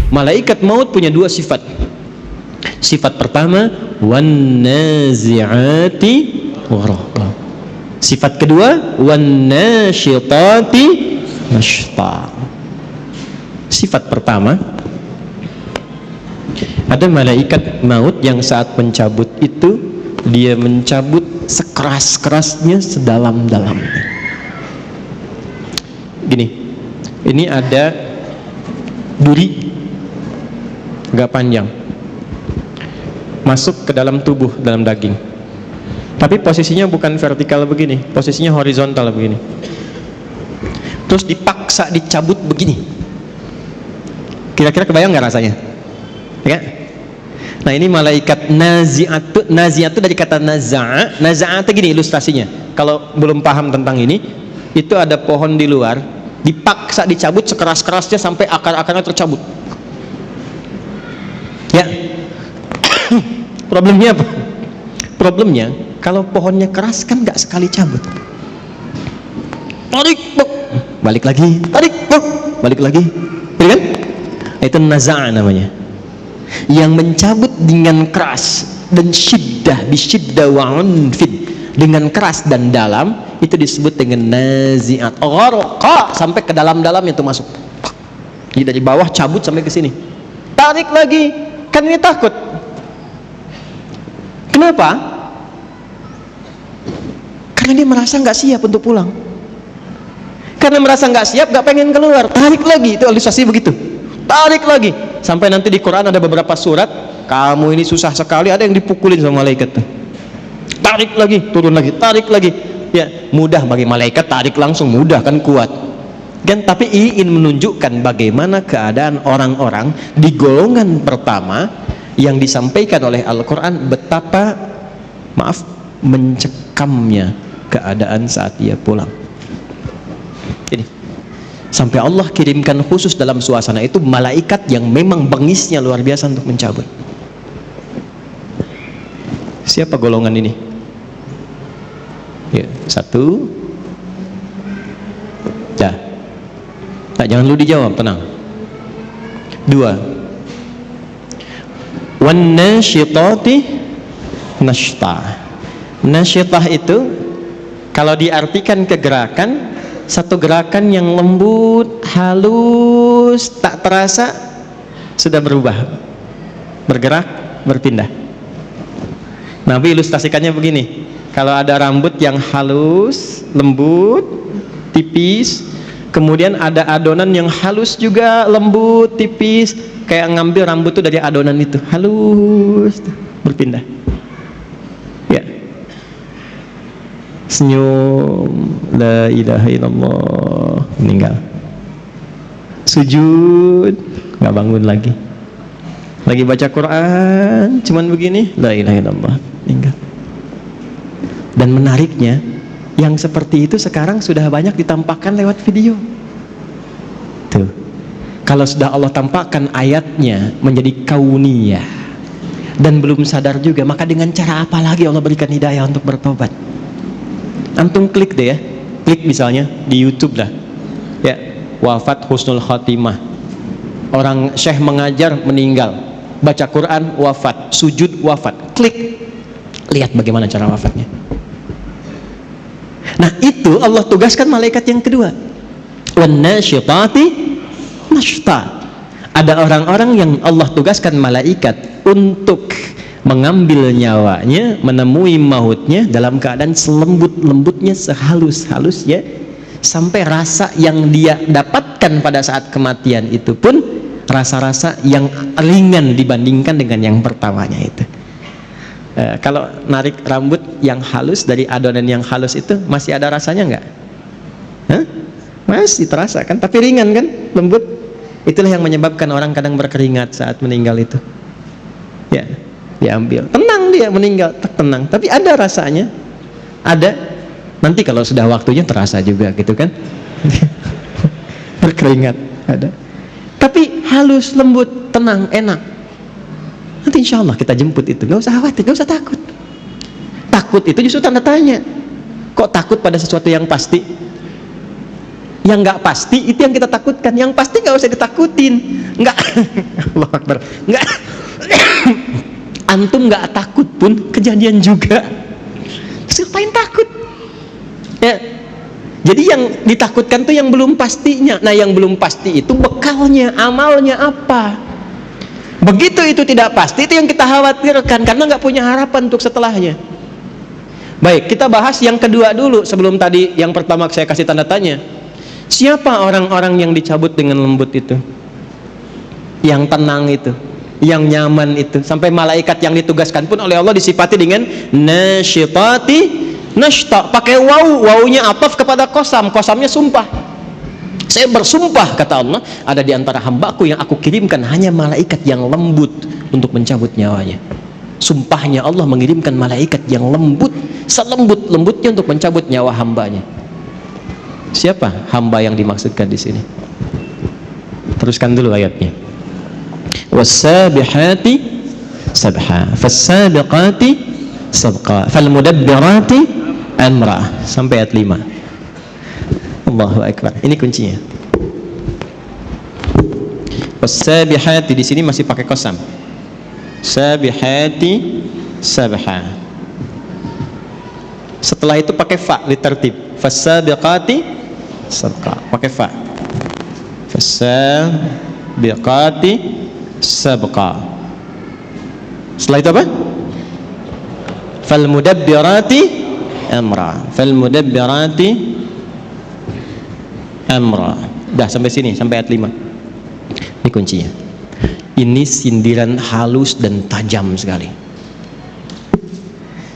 Malaikat maut punya dua sifat. Sifat pertama, wan nazi'ati gharqa. Sifat kedua, wan nasyitati nashta. Sifat pertama, ada malaikat maut yang saat mencabut itu dia mencabut sekeras-kerasnya, sedalam-dalamnya. Gini, ini ada duri agak panjang masuk ke dalam tubuh, dalam daging, tapi posisinya bukan vertikal begini, posisinya horizontal begini, terus dipaksa dicabut begini. Kira-kira kebayang nggak rasanya? Ya? Nah, ini malaikat nazi'atu. Nazi'atu dari kata naza'a. Naza'atu gini ilustrasinya, kalau belum paham tentang ini, itu ada pohon di luar, dipaksa dicabut sekeras-kerasnya sampai akar-akarnya tercabut. Ya. Problemnya apa? Problemnya kalau pohonnya keras kan nggak sekali cabut, tarik, balik lagi, tarik, balik lagi, ya kan? Itu naza'a namanya. Yang mencabut dengan keras dan syiddah, bisyiddah wa unfid, dengan keras dan dalam, itu disebut dengan nazi'at gharqa, sampai ke dalam-dalam itu masuk. Jadi dari bawah cabut sampai ke sini, tarik lagi, kan ini takut. Kenapa? Karena dia merasa nggak siap untuk pulang. Karena merasa nggak siap, nggak pengen keluar, tarik lagi. Itu ilustrasi begitu, tarik lagi. Sampai nanti di Quran ada beberapa surat, kamu ini susah sekali, ada yang dipukulin sama malaikat. Tarik lagi, turun lagi, tarik lagi. Ya, mudah bagi malaikat tarik langsung, mudah kan, kuat kan. Tapi ingin menunjukkan bagaimana keadaan orang-orang di golongan pertama yang disampaikan oleh Al-Quran, betapa mencekamnya keadaan saat dia pulang. Jadi sampai Allah kirimkan khusus dalam suasana itu malaikat yang memang bengisnya luar biasa untuk mencabut. Siapa golongan ini? Ya, satu. Dah. Nah, jangan lu dijawab, tenang. Dua. Wan nasyitati nashta. Nasyitah itu kalau diartikan ke gerakan, satu gerakan yang lembut, halus, tak terasa sudah berubah, bergerak, berpindah. Nabi ilustrasikannya begini, kalau ada rambut yang halus, lembut, tipis, kemudian ada adonan yang halus juga, lembut, tipis, kayak ngambil rambut itu dari adonan itu, halus, berpindah. Ya. Senyum, la ilaha illallah, meninggal. Sujud, nggak bangun lagi. Lagi baca Quran, cuman begini, la ilaha illallah, meninggal. Dan menariknya, yang seperti itu sekarang sudah banyak ditampakkan lewat video. Tuh. Kalau sudah Allah tampakkan ayatnya menjadi kauniyah dan belum sadar juga, maka dengan cara apa lagi Allah berikan hidayah untuk bertobat? Antum klik deh ya, klik misalnya di YouTube lah, ya, wafat husnul khatimah, orang syekh mengajar meninggal, baca Quran wafat, sujud wafat, klik, lihat bagaimana cara wafatnya. Nah, itu Allah tugaskan malaikat yang kedua, wan nasyitati nashta. Ada orang-orang yang Allah tugaskan malaikat untuk mengambil nyawanya, menemui mautnya dalam keadaan selembut-lembutnya, sehalus-halusnya, sampai rasa yang dia dapatkan pada saat kematian itu pun rasa-rasa yang ringan dibandingkan dengan yang pertamanya itu. Kalau narik rambut yang halus dari adonan yang halus itu masih ada rasanya nggak? Hah? Masih terasa kan, tapi ringan kan, lembut. Itulah yang menyebabkan orang kadang berkeringat saat meninggal itu. Ya, diambil, tenang dia meninggal, tenang, tapi ada rasanya, ada. Nanti kalau sudah waktunya terasa juga gitu kan. Berkeringat ada, tapi halus, lembut, tenang, enak. Nanti insya Allah kita jemput itu, gak usah khawatir, gak usah takut. Takut itu justru tanda tanya. Kok takut pada sesuatu yang pasti? Yang nggak pasti itu yang kita takutkan. Yang pasti nggak usah ditakutin. Nggak Allah Akbar. Enggak. Antum nggak takut pun kejadian juga. Siapain takut? Ya. Jadi yang ditakutkan tuh yang belum pastinya. Nah, yang belum pasti itu bekalnya, amalnya apa? Begitu itu tidak pasti, itu yang kita khawatirkan karena nggak punya harapan untuk setelahnya. Baik, kita bahas yang kedua dulu sebelum tadi yang pertama saya kasih tanda tanya. Siapa orang-orang yang dicabut dengan lembut itu? Yang tenang itu, yang nyaman itu, sampai malaikat yang ditugaskan pun oleh Allah disifati dengan nasyitati nashta, pakai wawunya ataf kepada kosam, kosamnya sumpah. Saya bersumpah, kata Allah, ada di antara hambaku yang aku kirimkan hanya malaikat yang lembut untuk mencabut nyawanya. Sumpahnya Allah mengirimkan malaikat yang lembut, selembut-lembutnya untuk mencabut nyawa hambanya. Siapa hamba yang dimaksudkan di sini? Teruskan dulu ayatnya. Was-sabihati sabha, fas-sabiqati sabqa, fal-mudabbirati amra, sampai ayat 5. Allahu Akbar. Ini kuncinya. Was-sabihati di sini masih pakai qasam. Sabihati sabha. Setelah itu pakai fa litertib. Fas-sabiqati sabqa, pakai fa. Fas-sabiqati sabqa. Setelah itu apa? Fal-mudabbirati amra, fal-mudabbirati amra. Dah sampai sini, sampai ayat 5. Ini kuncinya. Ini sindiran halus dan tajam sekali.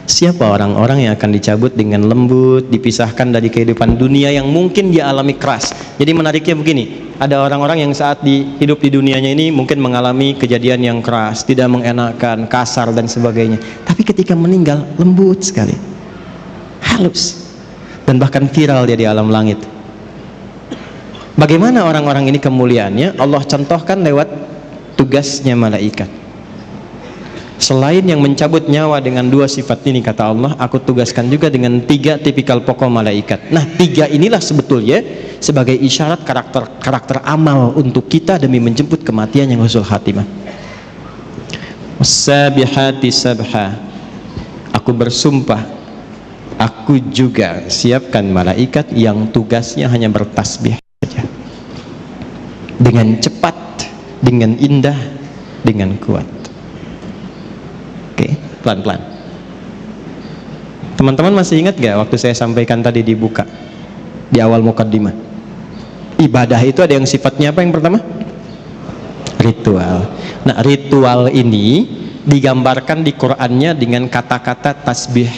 Siapa orang-orang yang akan dicabut dengan lembut, dipisahkan dari kehidupan dunia yang mungkin dia alami keras. Jadi menariknya begini, ada orang-orang yang saat hidup di dunianya ini mungkin mengalami kejadian yang keras, tidak mengenakan, kasar dan sebagainya. Tapi ketika meninggal lembut sekali, halus, dan bahkan viral dia di alam langit. Bagaimana orang-orang ini kemuliaannya? Allah contohkan lewat tugasnya malaikat. Selain yang mencabut nyawa dengan 2 sifat ini, kata Allah, aku tugaskan juga dengan 3 tipikal pokok malaikat. Nah, 3 inilah sebetulnya sebagai isyarat karakter amal untuk kita demi menjemput kematian yang husnul khatimah. As-sabihati sabha, aku bersumpah, aku juga siapkan malaikat yang tugasnya hanya bertasbih saja, dengan cepat, dengan indah, dengan kuat. Oke, pelan-pelan. Teman-teman masih ingat gak waktu saya sampaikan tadi dibuka di awal mukaddimah? Ibadah itu ada yang sifatnya apa yang pertama? Ritual. Nah, ritual ini digambarkan di Qur'annya dengan kata-kata tasbih.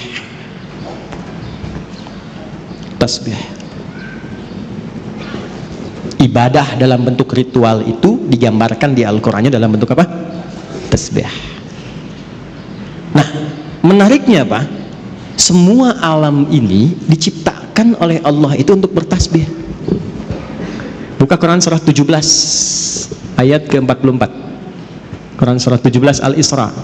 Tasbih. Ibadah dalam bentuk ritual itu digambarkan di Al-Qur'annya dalam bentuk apa? Tasbih. Nah, menariknya apa? Semua alam ini diciptakan oleh Allah itu untuk bertasbih. Buka Quran surah 17 ayat ke-44. Quran surah 17 Al-Isra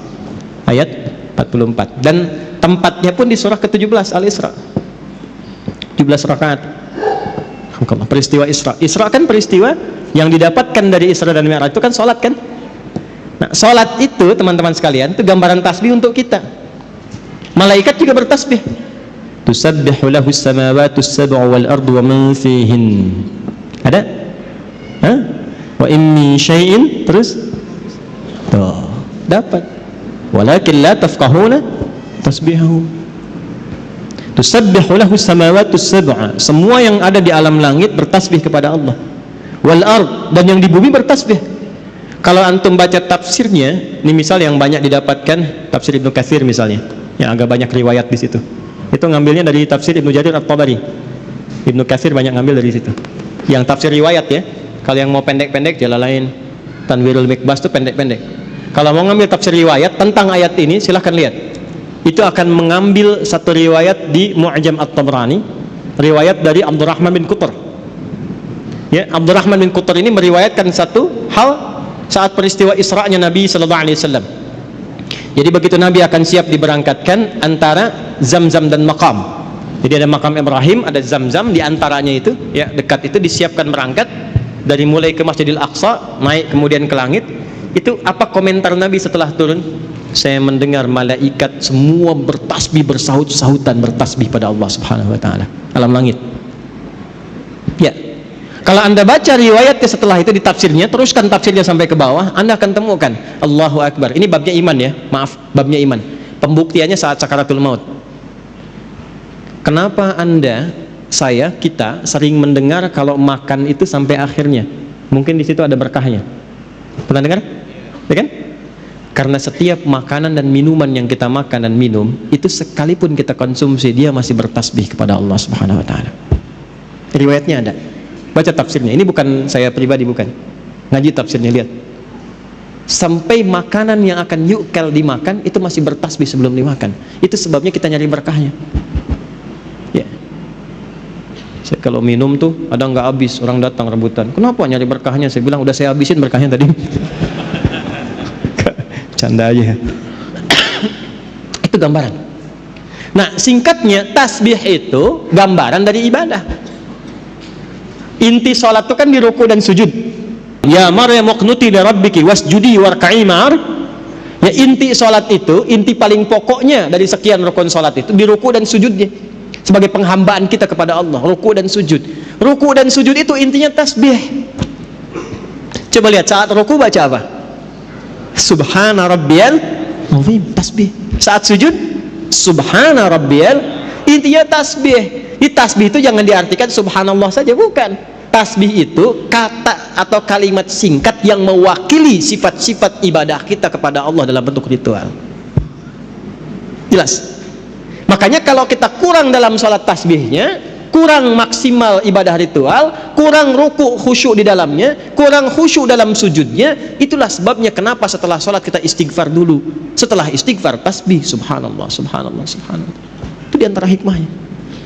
ayat 44. Dan tempatnya pun di surah ke-17 Al-Isra. 17 rakaat. Peristiwa Isra. Isra kan peristiwa yang didapatkan dari Isra dan Mi'raj itu kan salat kan? Nah, salat itu teman-teman sekalian itu gambaran tasbih untuk kita. Malaikat juga bertasbih. Tusabbihu lahu as-samawati as-sab'u wal ardu wa man fihin. Ada? Hah? Wa in min syai'in, terus tuh, dapat. Walakin la tafqahuna tasbihahu. Tusabbihu lahu as-samawati as-sab'u. Semua yang ada di alam langit bertasbih kepada Allah. Wal ard, dan yang di bumi bertasbih. Kalau antum baca tafsirnya, ini misal yang banyak didapatkan tafsir Ibnu Katsir misalnya, yang agak banyak riwayat di situ. Itu ngambilnya dari tafsir Ibnu Jarir At-Tabari. Ibnu Katsir banyak ngambil dari situ. Yang tafsir riwayat ya. Kalau yang mau pendek-pendek Jalalain, Tanwirul Mikbas itu pendek-pendek. Kalau mau ngambil tafsir riwayat tentang ayat ini, silahkan lihat. Itu akan mengambil satu riwayat di Mu'jam At-Tabrani, riwayat dari Abdurrahman bin Qutr. Ya, Abdurrahman bin Qutr ini meriwayatkan satu hal saat peristiwa Isra'nya Nabi sallallahu alaihi wasallam. Jadi begitu Nabi akan siap diberangkatkan antara Zamzam dan Maqam. Jadi ada Maqam Ibrahim, ada Zamzam, di antaranya itu ya dekat itu disiapkan berangkat dari mulai ke Masjidil Aqsa, naik kemudian ke langit. Itu apa komentar Nabi setelah turun? Saya mendengar malaikat semua bertasbih, bersahut-sahutan bertasbih pada Allah Subhanahu wa taala alam langit. Ya. Kalau Anda baca riwayatnya setelah itu di tafsirnya, teruskan tafsirnya sampai ke bawah, Anda akan temukan Allahu Akbar. Ini babnya iman ya, maaf, babnya iman. Pembuktiannya saat sakaratul maut. Kenapa kita sering mendengar kalau makan itu sampai akhirnya? Mungkin di situ ada berkahnya. Pernah dengar? Ya kan? Karena setiap makanan dan minuman yang kita makan dan minum, itu sekalipun kita konsumsi, dia masih bertasbih kepada Allah Subhanahu wa taala. Riwayatnya ada. Baca tafsirnya. Ini bukan saya pribadi, bukan. Ngaji tafsirnya, lihat. Sampai makanan yang akan yukal dimakan itu masih bertasbih sebelum dimakan. Itu sebabnya kita nyari berkahnya. Ya. Saya kalau minum tuh ada nggak habis, orang datang rebutan. Kenapa nyari berkahnya? Saya bilang udah saya habisin berkahnya tadi. Canda aja. Itu gambaran. Nah, singkatnya tasbih itu gambaran dari ibadah. Inti sholat itu kan di ruku dan sujud. Ya Maryam uqnuti li rabbiki wasjudi warka'i ma'ar. Ya, inti sholat itu, inti paling pokoknya dari sekian rukun sholat itu di ruku dan sujudnya. Sebagai penghambaan kita kepada Allah, ruku dan sujud. Ruku dan sujud itu intinya tasbih. Coba lihat saat ruku baca apa? Subhana rabbiyal azim, tasbih. Saat sujud subhana rabbiyal, intinya tasbih. Di tasbih itu jangan diartikan subhanallah saja, bukan. Tasbih itu kata atau kalimat singkat yang mewakili sifat-sifat ibadah kita kepada Allah dalam bentuk ritual. Jelas? Makanya kalau kita kurang dalam sholat tasbihnya, kurang maksimal ibadah ritual, kurang ruku khusyuk di dalamnya, kurang khusyuk dalam sujudnya, itulah sebabnya kenapa setelah sholat kita istighfar dulu. Setelah istighfar tasbih, subhanallah, subhanallah, subhanallah. Itu diantara hikmahnya.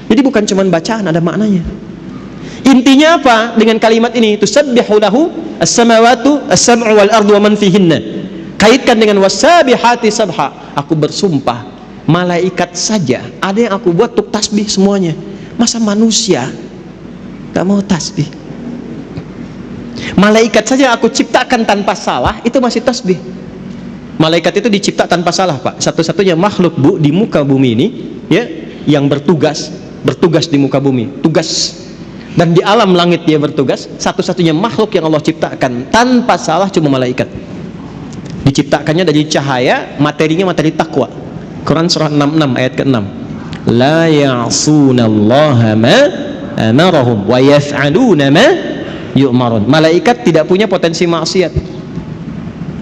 Jadi bukan cuma bacaan, ada maknanya. Intinya apa dengan kalimat ini? Tusabbihu lahu as-samawatu as-sab'u wal ardu wa man fihinna. Kaitkan dengan wasabihati sabha. Aku bersumpah, malaikat saja ada yang aku buat untuk tasbih semuanya. Masa manusia gak mau tasbih? Malaikat saja aku ciptakan tanpa salah, itu masih tasbih. Malaikat itu dicipta tanpa salah, Pak. Satu-satunya makhluk di muka bumi ini, ya, yang bertugas di muka bumi, tugas. Dan di alam langit dia bertugas. Satu-satunya makhluk yang Allah ciptakan tanpa salah cuma malaikat. Diciptakannya dari cahaya, materinya materi takwa. Quran surah 66 ayat ke-6. La ya'sunallaha ma amarahum wa yaf'aluna ma yu'marun. Malaikat tidak punya potensi maksiat.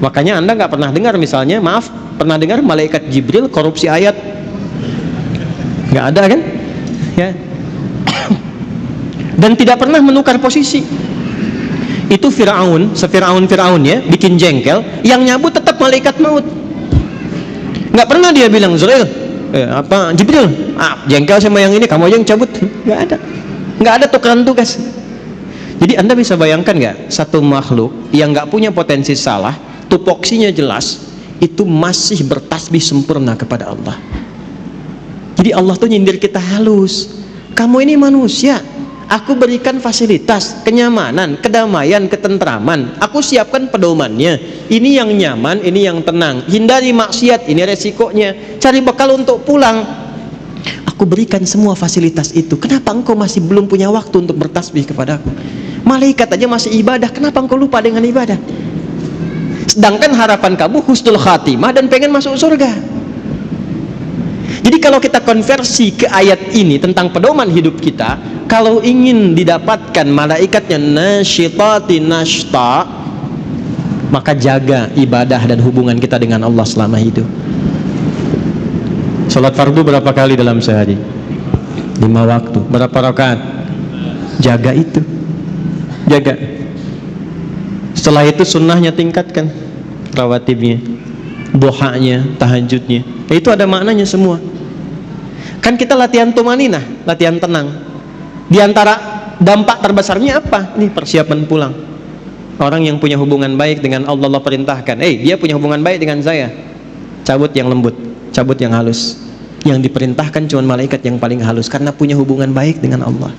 Makanya Anda nggak pernah dengar misalnya, maaf, pernah dengar malaikat Jibril korupsi ayat? Nggak ada kan? Ya. Dan tidak pernah menukar posisi. Itu Fir'aun ya, bikin jengkel, yang nyabut tetap malaikat maut. Nggak pernah dia bilang, Zurail, Jibril, jengkel sama yang ini, kamu aja yang cabut. Nggak ada tukeran tugas. Jadi Anda bisa bayangkan nggak, satu makhluk yang nggak punya potensi salah, tupoksinya jelas, itu masih bertasbih sempurna kepada Allah. Jadi Allah tuh nyindir kita halus. Kamu ini manusia, aku berikan fasilitas, kenyamanan, kedamaian, ketentraman. Aku siapkan pedomannya. Ini yang nyaman, ini yang tenang. Hindari maksiat, ini resikonya. Cari bekal untuk pulang. Aku berikan semua fasilitas itu. Kenapa engkau masih belum punya waktu untuk bertasbih kepadaku? Malaikat aja masih ibadah, kenapa engkau lupa dengan ibadah? Sedangkan harapan kamu husnul khatimah dan pengen masuk surga. Jadi kalau kita konversi ke ayat ini tentang pedoman hidup kita, kalau ingin didapatkan malaikatnya nasyitati nashta, maka jaga ibadah dan hubungan kita dengan Allah selama hidup. Salat fardu berapa kali dalam sehari? 5 waktu. Berapa rakaat? Jaga itu. Jaga. Setelah itu sunnahnya tingkatkan, rawatibnya, duhanya, tahajudnya. Itu ada maknanya semua. Kan kita latihan tumaninah, latihan tenang. Di antara dampak terbesarnya apa? Ini persiapan pulang. Orang yang punya hubungan baik dengan Allah, Allah perintahkan, dia punya hubungan baik dengan saya, cabut yang lembut, cabut yang halus. Yang diperintahkan cuma malaikat yang paling halus, karena punya hubungan baik dengan Allah.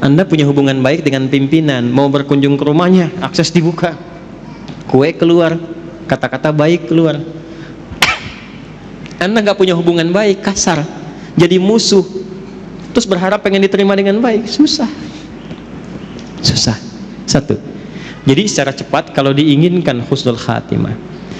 Anda punya hubungan baik dengan pimpinan, mau berkunjung ke rumahnya, akses dibuka. kue keluar, kata-kata baik keluar. Anda nggak punya hubungan baik, kasar, jadi musuh, terus berharap pengen diterima dengan baik, susah. Satu. Jadi secara cepat, kalau diinginkan husnul khatimah,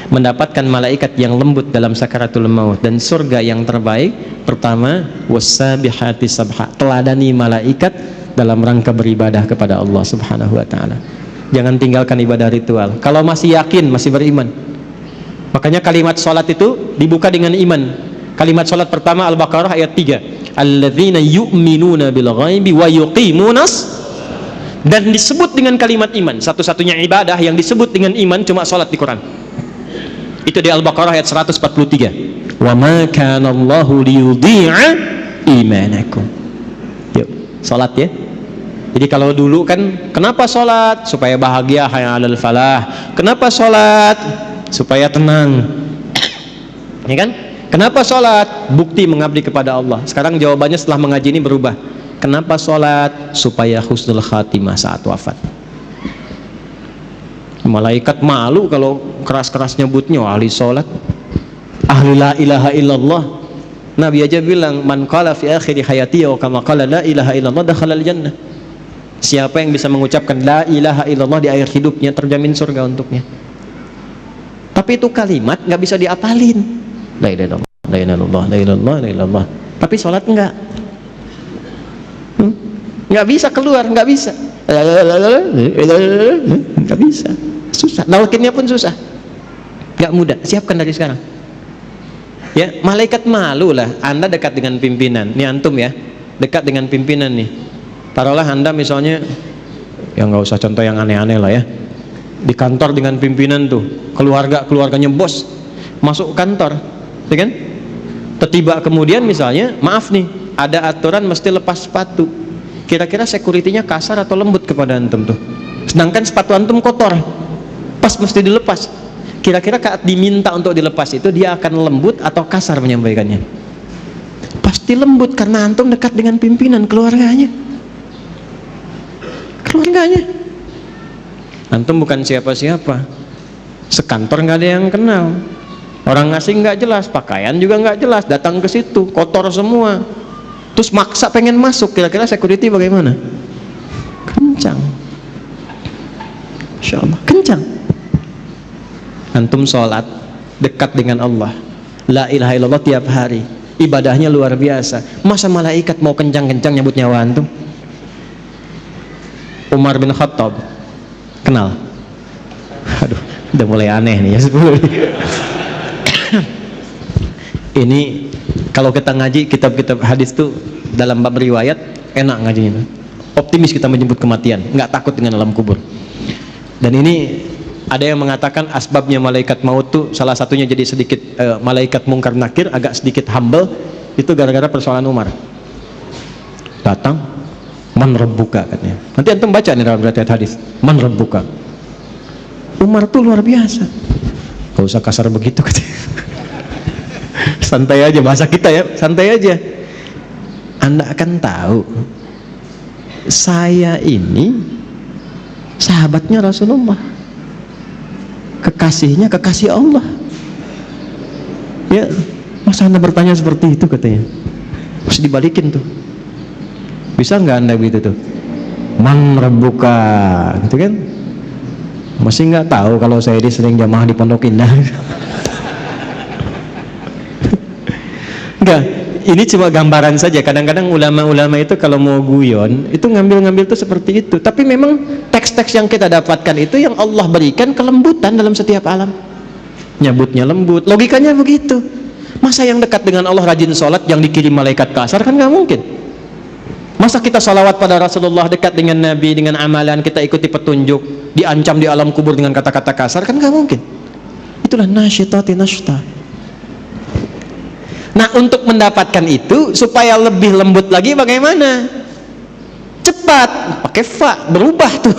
mendapatkan malaikat yang lembut dalam sakaratul maut dan surga yang terbaik, pertama, wassabihati sabha, teladani malaikat dalam rangka beribadah kepada Allah Subhanahu wa taala. Jangan tinggalkan ibadah ritual. Kalau masih yakin, masih beriman. Makanya kalimat salat itu dibuka dengan iman. Kalimat salat pertama Al-Baqarah ayat 3. Alladzina yu'minuna bil ghaibi wa yuqimunas, dan disebut dengan kalimat iman. Satu-satunya ibadah yang disebut dengan iman cuma salat di Quran. Itu di Al-Baqarah ayat 143. Wa ma kana Allahu liyudhi'a imanakum. Yuk, salat ya. Jadi kalau dulu kan, kenapa sholat? Supaya bahagia, hayya 'alal falah. Kenapa sholat? Supaya tenang. Ya kan? Kenapa sholat? Bukti mengabdi kepada Allah. Sekarang jawabannya setelah mengaji ini berubah. Kenapa sholat? Supaya husnul khatimah saat wafat. Malaikat malu kalau keras-keras nyebutnya ahli sholat, ahli la ilaha illallah. Nabi aja bilang, man qala fi akhiri hayati wa kama qala la ilaha illallah dakhala al-jannah. Siapa yang bisa mengucapkan la ilaha illallah di akhir hidupnya, terjamin surga untuknya. Tapi itu kalimat nggak bisa diapalin. La ilaha illallah, la ilaha illallah, la ilaha illallah, la ilaha illallah. Tapi sholat enggak. Nggak bisa keluar, nggak bisa. Nggak bisa. Susah. Nalkinnya pun susah. Nggak mudah. Siapkan dari sekarang. Ya, malaikat malu lah. Anda dekat dengan pimpinan. Ini antum ya, dekat dengan pimpinan nih. Taruhlah Anda misalnya, ya nggak usah contoh yang aneh-aneh lah ya, di kantor dengan pimpinan tuh, keluarganya bos masuk kantor, ya kan? Tiba kemudian misalnya, maaf nih, ada aturan mesti lepas sepatu. Kira-kira security-nya kasar atau lembut kepada antum tuh? Sedangkan sepatu antum kotor, pas mesti dilepas. Kira-kira saat diminta untuk dilepas itu dia akan lembut atau kasar menyampaikannya? Pasti lembut, karena antum dekat dengan pimpinan keluarganya. Antum bukan siapa-siapa, sekantor nggak ada yang kenal, orang asing nggak jelas, pakaian juga nggak jelas, datang ke situ kotor semua, terus maksa pengen masuk. Kira-kira security bagaimana? Kencang, insya Allah kencang. Antum sholat dekat dengan Allah, la ilaha illallah tiap hari, ibadahnya luar biasa. Masa malaikat mau kencang-kencang nyebut nyawa antum? Umar bin Khattab, kenal? Aduh, udah mulai aneh nih ya. Ini kalau kita ngaji kitab-kitab hadis tuh dalam bab riwayat enak ngajinya. Optimis kita menjemput kematian, nggak takut dengan alam kubur. Dan ini ada yang mengatakan asbabnya malaikat maut tuh salah satunya jadi sedikit malaikat mungkar nakir agak sedikit humble itu gara-gara persoalan Umar. Datang, man rabbuka katanya. Nanti antum baca nih dalam riwayat hadis, man rabbuka. Umar tuh luar biasa. Gak usah kasar begitu katanya. Santai aja bahasa kita ya, santai aja. Anda akan tahu saya ini sahabatnya Rasulullah, kekasihnya kekasih Allah. Ya, masa Anda bertanya seperti itu katanya? Mesti dibalikin tuh. Bisa nggak Anda begitu tuh? Man rabbuka, gitu kan? Masih nggak tahu kalau saya ini sering jamaah di Pondok Indah. Enggak, ini cuma gambaran saja. Kadang-kadang ulama-ulama itu kalau mau guyon itu ngambil-ngambil tuh seperti itu. Tapi memang teks-teks yang kita dapatkan itu yang Allah berikan kelembutan dalam setiap alam. Nyebutnya lembut, logikanya begitu. Masa yang dekat dengan Allah rajin sholat yang dikirim malaikat kasar, kan nggak mungkin. Masa kita salawat pada Rasulullah, dekat dengan Nabi, dengan amalan kita ikuti petunjuk, diancam di alam kubur dengan kata-kata kasar, kan nggak mungkin. Itulah nasyitati nashta. Nah, untuk mendapatkan itu supaya lebih lembut lagi bagaimana? Cepat, pakai fa, berubah tuh.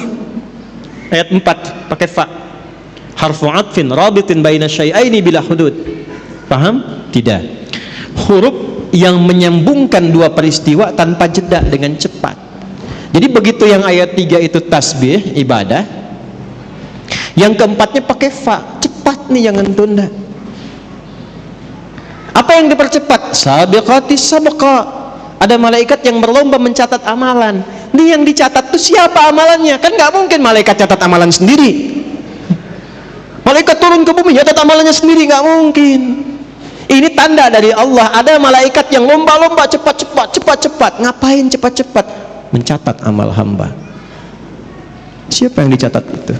Ayat 4 pakai fa. Harfu atfin rabitin baina syai'aini bila hudud. Paham? Tidak. Huruf yang menyambungkan dua peristiwa tanpa jeda dengan cepat. Jadi begitu yang ayat 3 itu tasbih, ibadah, Yang keempatnya pakai fa, cepat nih, jangan tunda. Apa yang dipercepat? Sabiqatis sabqa. Ada malaikat yang berlomba mencatat amalan. Ini yang dicatat tuh siapa amalannya? Kan nggak mungkin malaikat catat amalan sendiri. Malaikat turun ke bumi catat amalannya sendiri, nggak mungkin. Ini tanda dari Allah. Ada malaikat yang lomba-lomba cepat-cepat. Ngapain cepat-cepat? Mencatat amal hamba. Siapa yang dicatat itu?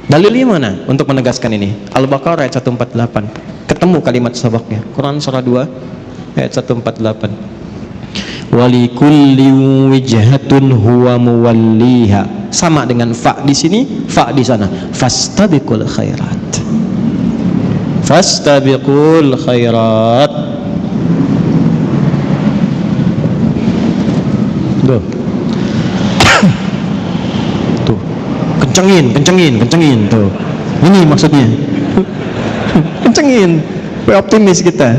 Dalilnya mana untuk menegaskan ini? Al-Baqarah ayat 148. Ketemu kalimat sabaknya. Quran surah 2 ayat 148. Walikulli wijhatun huwa muwalliha. Sama dengan fa di sini, fa di sana. Fastabiqul khairat. Fastabiqul khairat. Tuh. Tuh. Kencengin tuh. Ini maksudnya. Kencengin. Optimis kita.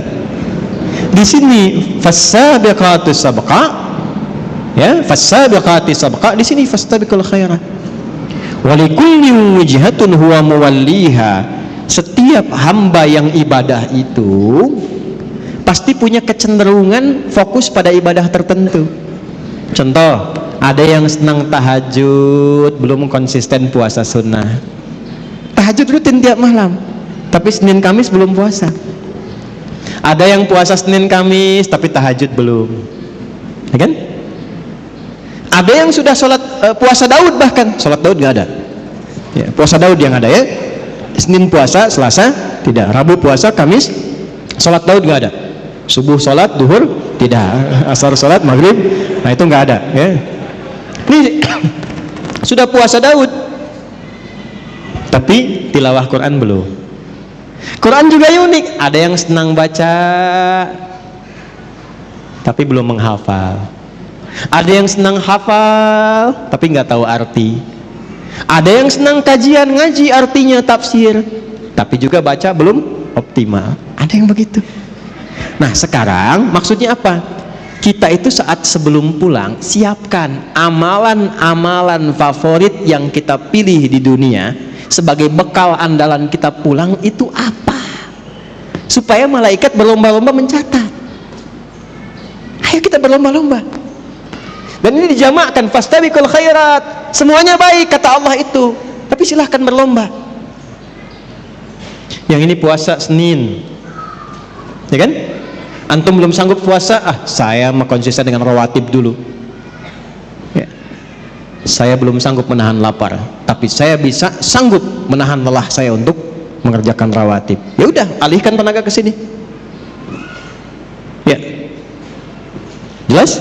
Di sini fasabiqatus sabqa, ya, fasabiqatis sabqa, di sini fastabiqul khairat. Walikulli wijhatun huwa muwalliha. Setiap hamba yang ibadah itu pasti punya kecenderungan fokus pada ibadah tertentu. Contoh, ada yang senang tahajud, belum konsisten puasa sunnah. Tahajud rutin tiap malam, tapi Senin Kamis belum puasa. Ada yang puasa Senin Kamis tapi tahajud belum, ya kan? Ada yang sudah sholat puasa Daud, bahkan sholat Daud nggak ada. Ya, puasa Daud yang ada ya. Senin puasa, Selasa tidak, Rabu puasa, Kamis sholat Daud nggak ada. Subuh sholat, duhur tidak, asar sholat, maghrib, nah itu nggak ada. Ya. Ini sudah puasa Daud, tapi tilawah Quran belum. Quran juga unik, ada yang senang baca tapi belum menghafal. Ada yang senang hafal tapi nggak tahu arti. Ada yang senang kajian, ngaji artinya, tafsir, tapi juga baca belum optimal. Ada yang begitu. Nah sekarang maksudnya apa? Kita itu saat sebelum pulang siapkan amalan-amalan favorit yang kita pilih di dunia sebagai bekal andalan kita pulang. Itu apa? Supaya malaikat berlomba-lomba mencatat. Ayo kita berlomba-lomba. Dan ini dijamakkan, fastabiqul khairat. Semuanya baik kata Allah itu, tapi silahkan berlomba. Yang ini puasa Senin, ya kan? Antum belum sanggup puasa, saya mau konsisten dengan rawatib dulu. Ya. Saya belum sanggup menahan lapar, tapi saya bisa sanggup menahan lelah saya untuk mengerjakan rawatib. Ya udah, alihkan tenaga ke sini. Ya, jelas?